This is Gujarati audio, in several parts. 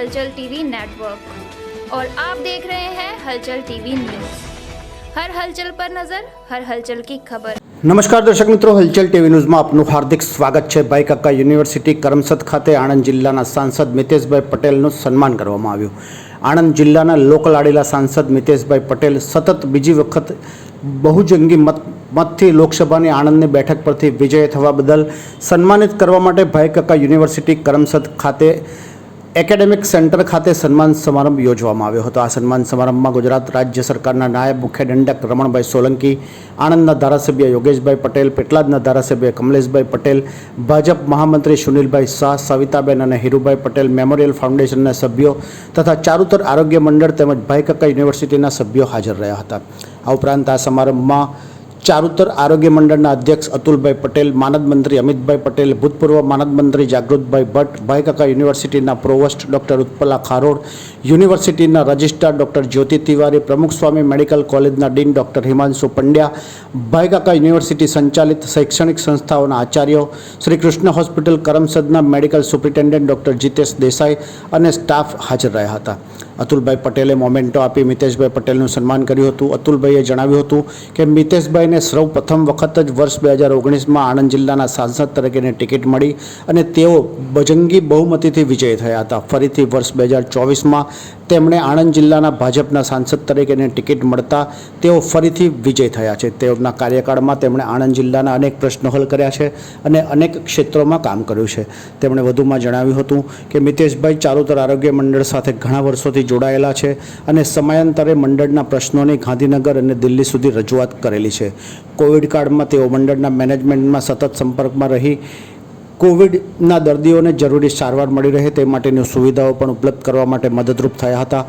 हलचल टीवी नेटवर्क और आप देख रहे हैं हलचल टीवी न्यूज़। हर हलचल पर नजर, हर हलचल की खबर। नमस्कार दर्शक मित्रों, हलचल टीवी न्यूज़ में आपનું હાર્દિક સ્વાગત છે। ભાઈ કાકા યુનિવર્સિટી કરમસદ ખાતે આણંદ જિલ્લાના સાંસદ મિતેશભાઈ પટેલનું સન્માન કરવામાં આવ્યું। આણંદ જિલ્લાના લોકલાડીલા સાંસદ મિતેશભાઈ પટેલ સતત બીજી વખત બહુજંગી મતથી લોકસભાની આણંદની બેઠક પરથી વિજય થવા બદલ સન્માનિત કરવા માટે ભાઈ કાકા યુનિવર્સિટી કરમસદ ખાતે એકેડેમિક સેન્ટર ખાતે સન્માન સમારંભ યોજવામાં આવ્યો હતો। આ સન્માન સમારંભમાં ગુજરાત રાજ્ય સરકારના નાયબ મુખ્ય દંડક રમણભાઈ સોલંકી, આણંદના ધારાસભ્ય યોગેશભાઈ પટેલ, પેટલાદના ધારાસભ્ય કમલેશભાઈ પટેલ, ભાજપ મહામંત્રી સુનિલભાઈ શાહ, સવિતાબેન અને હીરુભાઈ પટેલ, મેમોરિયલ ફાઉન્ડેશનના સભ્યો તથા ચારુતર આરોગ્ય મંડળ તેમજ ભાઈ કાકા યુનિવર્સિટીના સભ્યો હાજર રહ્યા હતા। આ ઉપરાંત આ સમારંભમાં ચારુતર આરોગ્ય મંડળના અધ્યક્ષ અતુલભાઈ પટેલ, માનદ મંત્રી અમિતભાઈ પટેલ, ભૂતપૂર્વ માનદ મંત્રી જાગૃતભાઈ ભટ્ટ, ભાઈ કાકા યુનિવર્સિટીના પ્રોવોસ્ટ ડૉક્ટર ઉત્પલા ખારોડ, યુનિવર્સિટીના registrar doctor Jyoti Tiwari, Pramukh Swami medical કોલેજના dean doctor Himanshu Pandya, Bhai Kaka university સંચાલિત શૈક્ષણિક સંસ્થાઓના આચાર્યો, શ્રી કૃષ્ણ હોસ્પિટલ કરમસદના medical superintendent doctor Jitesh Desai અને સ્ટાફ હાજર રહ્યા હતા। અતુલભાઈ પટેલે મોમેન્ટો આપી મિતેશભાઈ પટેલનું સન્માન કર્યું હતું। અતુલભાઈએ જણાવ્યું હતું કે મિતેશભાઈને સૌ પ્રથમ વખત જ વર્ષ 2019માં આણંદ જિલ્લાના સાંસદ તરીકેની ટિકિટ મળી અને તેઓ બજંગી બહુમતીથી વિજયી થયા હતા। ફરીથી વર્ષ 2024માં તેમણે આણંદ જિલ્લાના ભાજપના સાંસદ તરીકેની ટિકિટ મળતા તેઓ ફરીથી વિજય થયા છે। તેઓના કાર્યકાળમાં તેમણે આણંદ જિલ્લાના અનેક પ્રશ્નો હલ કર્યા છે અને અનેક ક્ષેત્રોમાં કામ કર્યું છે। તેમણે વધુમાં જણાવ્યું હતું કે મિતેશભાઈ ચારુતર આરોગ્ય મંડળ સાથે ઘણા વર્ષોથી જોડાયેલા છે અને સમયાંતરે મંડળના પ્રશ્નોની ગાંધીનગર અને દિલ્હી સુધી રજૂઆત કરેલી છે। કોવિડ કાળમાં તેઓ મંડળના મેનેજમેન્ટમાં સતત સંપર્કમાં રહી કોવિડના દર્દીઓને જરૂરી સારવાર મળી રહે તે માટેની સુવિધાઓ પણ ઉપલબ્ધ કરવા માટે મદદરૂપ થયા હતા।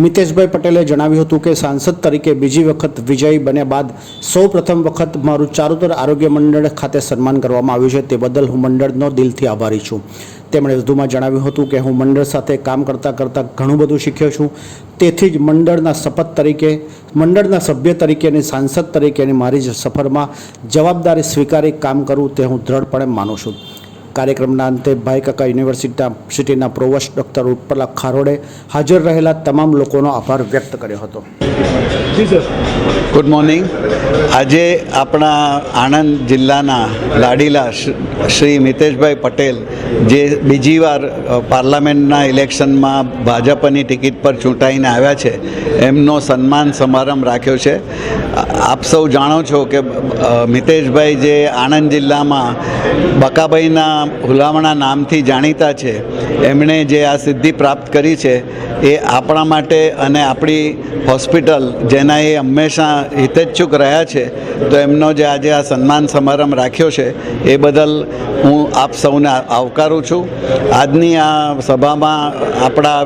મિતેશભાઈ પટેલે જણાવ્યું હતું કે સાંસદ તરીકે બીજી વખત વિજયી બન્યા બાદ સૌ પ્રથમ વખત મારું ચારુતર આરોગ્ય મંડળ ખાતે સન્માન કરવામાં આવ્યું છે, તે બદલ હું મંડળનો દિલથી આભારી છું। તેમણે વધુમાં જણાવ્યું હતું કે હું મંડળ સાથે કામ કરતાં ઘણું બધું શીખ્યો છું, તેથી જ મંડળના સભ્ય તરીકે અને સાંસદ તરીકેની મારી સફરમાં જવાબદારી સ્વીકારી કામ કરું તે હું દ્રઢપણે માનું છું। કાર્યક્રમના અંતે ભાઈ કાકા યુનિવર્સિટીના પ્રોવોસ્ટ ડૉક્ટર ઉત્પલા ખારોડે હાજર રહેલા તમામ લોકોનો આભાર વ્યક્ત કર્યો હતો। Good morning. આજે આપણા આણંદ જિલ્લાના લાડીલા શ્રી મિતેશભાઈ પટેલ જે બીજી વાર પાર્લામેન્ટના ઇલેક્શનમાં ભાજપની ટિકિટ પર ચૂંટાઈને આવ્યા છે એમનો સન્માન સમારંભ રાખ્યો છે। આપ સૌ જાણો છો કે મિતેશભાઈ જે આણંદ જિલ્લામાં બકાભાઈના હુલામણા નામથી જાણીતા છે, એમણે જે આ સિદ્ધિ પ્રાપ્ત કરી છે એ આપણા માટે અને આપણી હોસ્પિટલ જેના એ હંમેશા હિતેચ્છુક રહ્યા છે, તો એમનો જે આજે આ સન્માન સમારંભ રાખ્યો છે એ બદલ હું આપ સૌને આવકારું છું। આજની આ સભામાં આપણા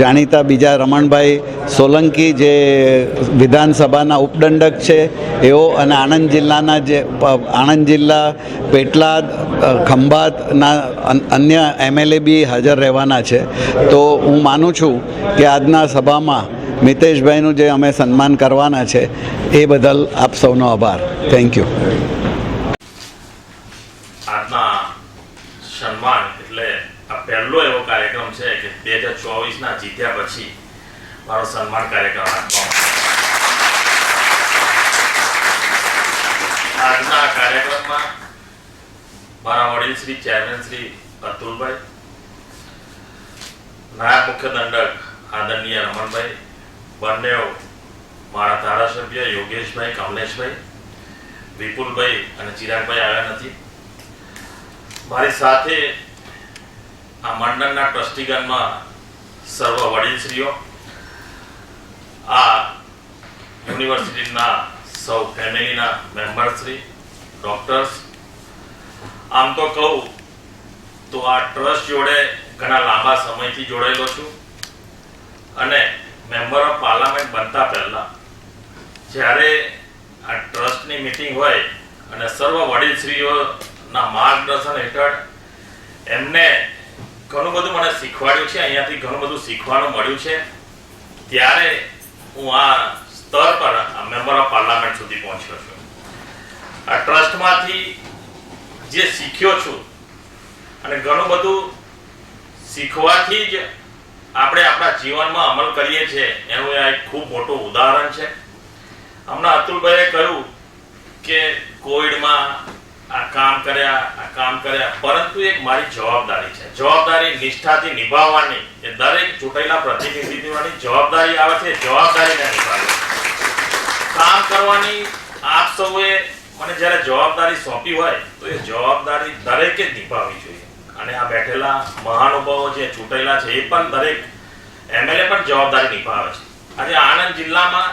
જાણીતા બીજા રમણભાઈ સોલંકી જે વિધાનસભાના ઉપદંડક છે એઓ અને આણંદ જિલ્લા પેટલાદ ખંભાતના અન્ય એમએલએ બી હાજર રહેવાના છે। તો હું માનું છું કે આજના સભામાં મિતેશભાઈનું જે અમે સન્માન કરવાના છે એ બદલ આપ સૌનો આભાર। Thank you. આજના સન્માન એટલે આ પહેલો એવો કાર્યક્રમ છે કે 2024ના જીત્યા પછી મારો સન્માન કાર્યક્રમ રાખવામાં આજના કાર્યક્રમમાં મારા વડીલ શ્રી ચેરમેન શ્રી અતુલભાઈ, નાયબ મુખ્ય દંડક આદરણીય રમણભાઈ, બંને મારા ધારાસભ્ય યોગેશભાઈ, કમલેશભાઈ, વિપુલભાઈ અને ચિરાગભાઈ આવ્યા નથી। મારી સાથે આ મંડળના ટ્રસ્ટીગણમાં સર્વ વડીલશ્રીઓ, આ યુનિવર્સિટીના સૌ ફેમિલીના મેમ્બરશ્રી, ડૉક્ટર્સ, આમ તો કહું તો આ ટ્રસ્ટ જોડે ઘણા લાંબા સમયથી જોડાયેલો છું અને મેમ્બર ઓફ પાર્લામેન્ટ બનતા પહેલાં જ્યારે આ ટ્રસ્ટની મિટિંગ હોય અને સર્વ વડીલશ્રીઓના માર્ગદર્શન હેઠળ એમને ઘણું બધું મને શીખવાડ્યું છે, અહીંયાથી ઘણું બધું શીખવાનું મળ્યું છે, ત્યારે હું આ સ્તર પર મેમ્બર ઓફ પાર્લામેન્ટ સુધી પહોંચ્યો છું। આ ટ્રસ્ટમાંથી જે શીખ્યો છું અને ઘણું બધું શીખવાથી જ આપણે આપણા જીવનમાં અમલ કરીએ છીએ એનું આ એક ખૂબ મોટું ઉદાહરણ છે. હમણાં અતુલભાઈએ કહ્યું કે કોવિડમાં આ કામ કર્યા, પરંતુ એક મારી જવાબદારી છે, જવાબદારી નિષ્ઠાથી નિભાવવાની. એ દરેક ચૂંટાયેલા પ્રતિનિધિની જવાબદારી આવે છે, જવાબદારીને નિભાવવાની, કામ કરવાની. આપ સૌએ મને જ્યારે જવાબદારી સોંપી હોય તો એ જવાબદારી દરેકે જ નિભાવવી જોઈએ. અને આ બેઠેલા મહાનુભાવો જે ચૂંટાયેલા છે એ પણ દરેક એમએલએ પણ જવાબદારી નિભાવે છે. આજે આણંદ જિલ્લામાં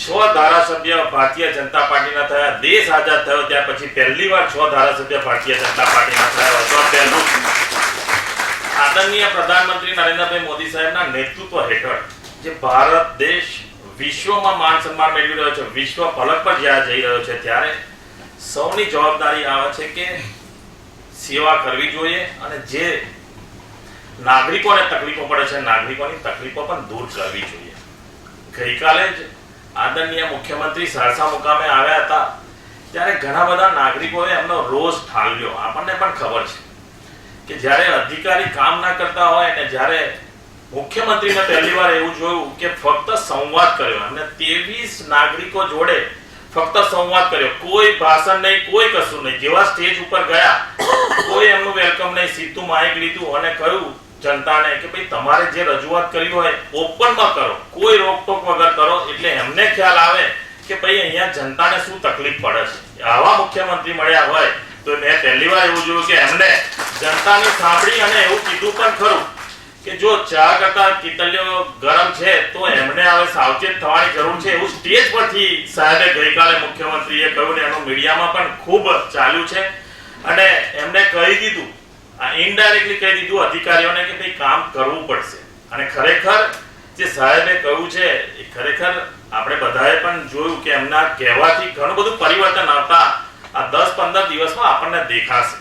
6 ધારાસભ્ય ભારતીય જનતા પાર્ટીના થયા. દેશ આઝાદ થયો ત્યાર પછી પહેલી વાર 6 ધારાસભ્ય ભારતીય જનતા પાર્ટીના થયા. અથવા પહેલું આદરણીય પ્રધાનમંત્રી નરેન્દ્રભાઈ મોદી સાહેબના નેતૃત્વ હેઠળ જે ભારત દેશ વિશ્વમાં માન સન્માન મેળવી રહ્યો છે, વિશ્વ ફલક પર જ્યારે જઈ રહ્યો છે, ત્યારે સૌની જવાબદારી આવે છે કે સેવા કરવી જોઈએ અને જે નાગરિકોને તકલીફો પડે છે નાગરિકોની તકલીફો પણ દૂર કરવી જોઈએ. ગઈકાલે જ આદરણીય મુખ્યમંત્રી સહરસા મુકામે આવ્યા હતા ત્યારે ઘણા બધા નાગરિકોએ એમનો રોષ ઠાલવ્યો. આપણને પણ ખબર છે કે જ્યારે અધિકારી કામ ના કરતા હોય અને જ્યારે મુખ્યમંત્રીને પહેલી વાર એવું જોયું કે ફક્ત સંવાદ કર્યો અને 23 નાગરિકો જોડે ફક્ત સંવાદ કર્યો, કોઈ ભાષણ નહીં, કોઈ કશું નહીં. જેવા સ્ટેજ ઉપર ગયા કોઈ એમનું વેલકમ નહીં, સીધું માઇક લીધું અને કહ્યું જનતાને કે ભાઈ તમારે જે રજૂઆત કરી હોય ઓપનમાં કરો, કોઈ રોકટોક વગર કરો. એટલે એમને ખ્યાલ આવે કે ભાઈ અહીંયા જનતાને શું તકલીફ પડે છે. આવા મુખ્યમંત્રી મળ્યા હોય તો મેં પહેલી વાર એવું જોયું કે એમને જનતાની સાંભળી અને એવું કીધું પણ ખરું કે જો ચા કરતા કિતલીઓ ગરમ છે તો એમને હવે સાવચેત થવાની જરૂર છે. એવું સ્ટેજ પરથી સાહેબે ગઈકાલે મુખ્યમંત્રીએ કહ્યું ને એનું મીડિયામાં પણ ખૂબ ચાલ્યું છે. અને એમને કહી દીધું, ઇનડાયરેક્ટલી કહી દીધું અધિકારીઓને કે ભાઈ કામ કરવું પડશે. અને ખરેખર જે સાહેબે કહ્યું છે એ ખરેખર આપણે બધાએ પણ જોયું કે એમના કહેવાથી ઘણું બધું પરિવર્તન આવતા આ 10-15 દિવસમાં આપણને દેખાશે.